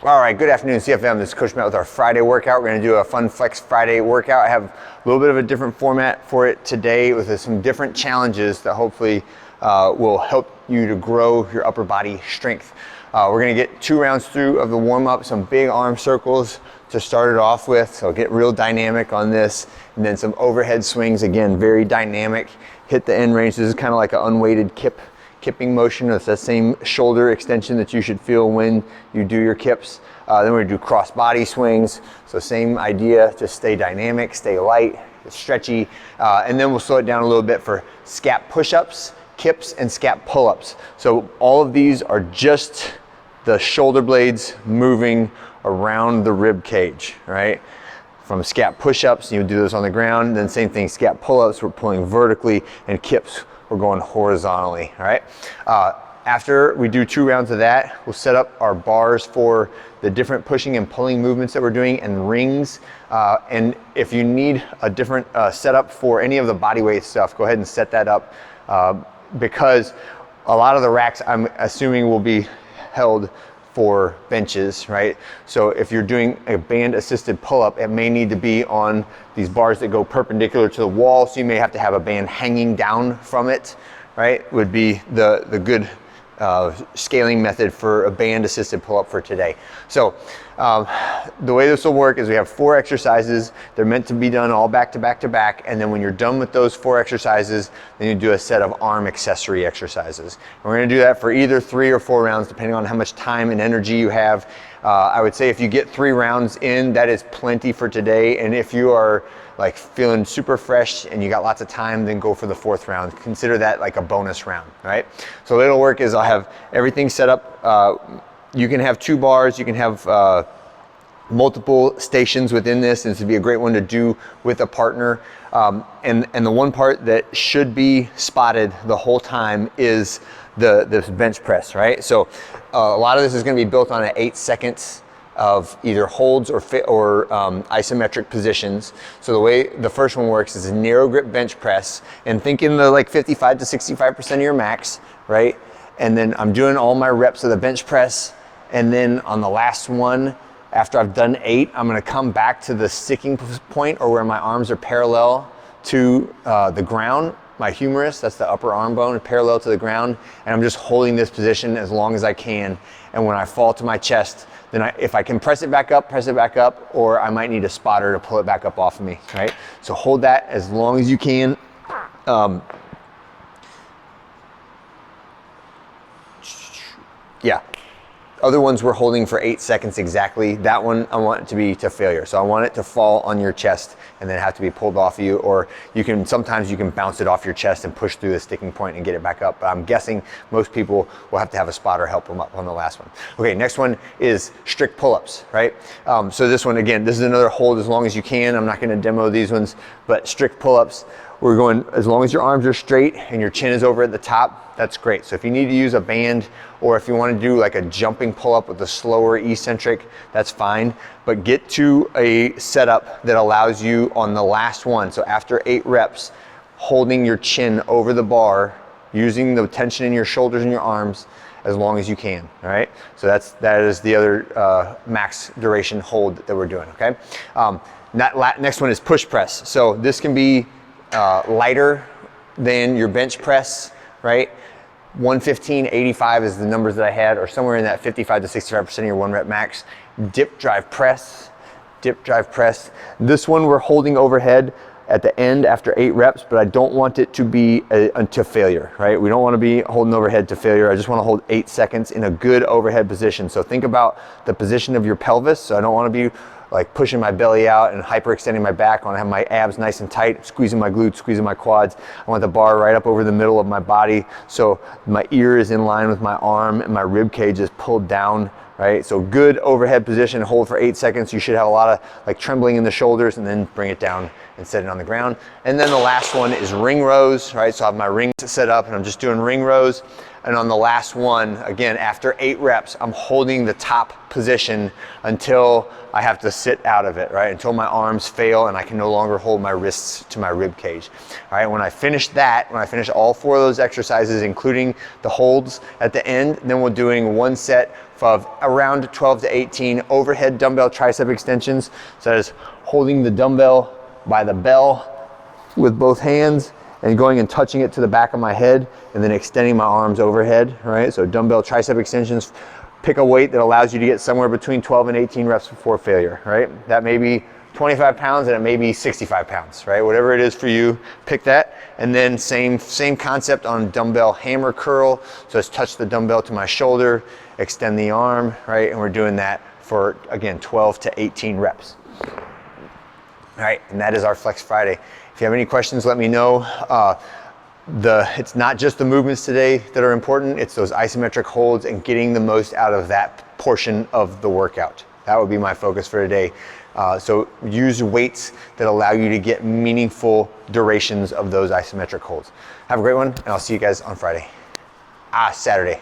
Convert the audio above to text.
All right, good afternoon, CFM. This is Coach Matt with our Friday workout. We're gonna do a Fun Flex Friday workout. I have a little bit of a different format for it today with some different challenges that hopefully will help you to grow your upper body strength. We're gonna get 2 rounds through of the warm up, some big arm circles to start it off with. So get real dynamic on this. And then some overhead swings, again, very dynamic. Hit the end range. This is kind of like an unweighted kipping motion. It's that same shoulder extension that you should feel when you do your kips. Then we're gonna do cross body swings. So same idea, just stay dynamic, stay light, stretchy. And then we'll slow it down a little bit for scap push-ups, kips, and scap pull-ups. So all of these are just the shoulder blades moving around the rib cage, right? From scap push-ups, you do those on the ground. Then same thing, scap pull-ups, we're pulling vertically, and kips, we're going horizontally, all right? After we do 2 rounds of that, we'll set up our bars for the different pushing and pulling movements that we're doing, and rings. And if you need a different setup for any of the body weight stuff, go ahead and set that up because a lot of the racks, I'm assuming, will be held for benches, right? So if you're doing a band assisted pull-up, it may need to be on these bars that go perpendicular to the wall, so you may have to have a band hanging down from it, right? Would be the good scaling method for a band assisted pull-up for today. So the way this will work is we have 4 exercises. They're meant to be done all back to back to back, and then when you're done with those 4 exercises, then you do a set of arm accessory exercises. And we're gonna do that for either 3 or 4 rounds depending on how much time and energy you have. I would say if you get 3 rounds in, that is plenty for today. And if you are like feeling super fresh and you got lots of time, then go for the 4th round. Consider that like a bonus round, right? So the way it'll work is I'll have everything set up. You can have 2 bars, you can have multiple stations within this, and this would be a great one to do with a partner. And the one part that should be spotted the whole time is this bench press, right? So a lot of this is gonna be built on an 8 seconds of either holds or isometric positions. So the way the first one works is a narrow grip bench press, and think in the like 55 to 65% of your max, right? And then I'm doing all my reps of the bench press, and then on the last one, after I've done 8, I'm gonna come back to the sticking point, or where my arms are parallel to the ground. My humerus, that's the upper arm bone, parallel to the ground, and I'm just holding this position as long as I can. And when I fall to my chest, then if I can press it back up, or I might need a spotter to pull it back up off of me, right? So hold that as long as you can. Yeah. Other ones we're holding for 8 seconds exactly. That one, I want it to be to failure. So I want it to fall on your chest and then have to be pulled off of you, or sometimes you can bounce it off your chest and push through the sticking point and get it back up. But I'm guessing most people will have to have a spotter help them up on the last one. Okay, next one is strict pull-ups, right? So this one, again, this is another hold as long as you can. I'm not gonna demo these ones, but strict pull-ups, we're going, as long as your arms are straight and your chin is over at the top, that's great. So if you need to use a band, or if you want to do like a jumping pull-up with a slower eccentric, that's fine. But get to a setup that allows you on the last one, so after 8 reps, holding your chin over the bar, using the tension in your shoulders and your arms as long as you can, all right? So that is the other max duration hold that we're doing, okay? Next one is push press. So this can be lighter than your bench press, right? 115, 85 is the numbers that I had, or somewhere in that 55 to 65% of your 1 rep max. Dip drive press. This one we're holding overhead at the end after 8 reps, but I don't want it to be to failure, right? We don't want to be holding overhead to failure. I just want to hold 8 seconds in a good overhead position. So think about the position of your pelvis. So I don't want to be like pushing my belly out and hyperextending my back. I want to have my abs nice and tight, squeezing my glutes, squeezing my quads. I want the bar right up over the middle of my body, so my ear is in line with my arm and my rib cage is pulled down, right? So good overhead position, hold for 8 seconds. You should have a lot of like trembling in the shoulders, and then bring it down and set it on the ground. And then the last one is ring rows, right? So I have my rings set up and I'm just doing ring rows. And on the last one, again, after 8 reps, I'm holding the top position until I have to sit out of it, right? Until my arms fail and I can no longer hold my wrists to my rib cage. All right, when I finish that, when I finish all 4 of those exercises, including the holds at the end, then we're doing 1 set of around 12 to 18 overhead dumbbell tricep extensions. So that is holding the dumbbell by the bell with both hands and going and touching it to the back of my head and then extending my arms overhead, right? So dumbbell tricep extensions. Pick a weight that allows you to get somewhere between 12 and 18 reps before failure, right? That may be 25 pounds and it may be 65 pounds, right? Whatever it is for you, pick that. And then same concept on dumbbell hammer curl. So let's touch the dumbbell to my shoulder, extend the arm, right? And we're doing that for, again, 12 to 18 reps. All right, and that is our Flex Friday. If you have any questions, let me know. It's not just the movements today that are important, it's those isometric holds and getting the most out of that portion of the workout. That would be my focus for today. So use weights that allow you to get meaningful durations of those isometric holds. Have a great one, and I'll see you guys on Saturday.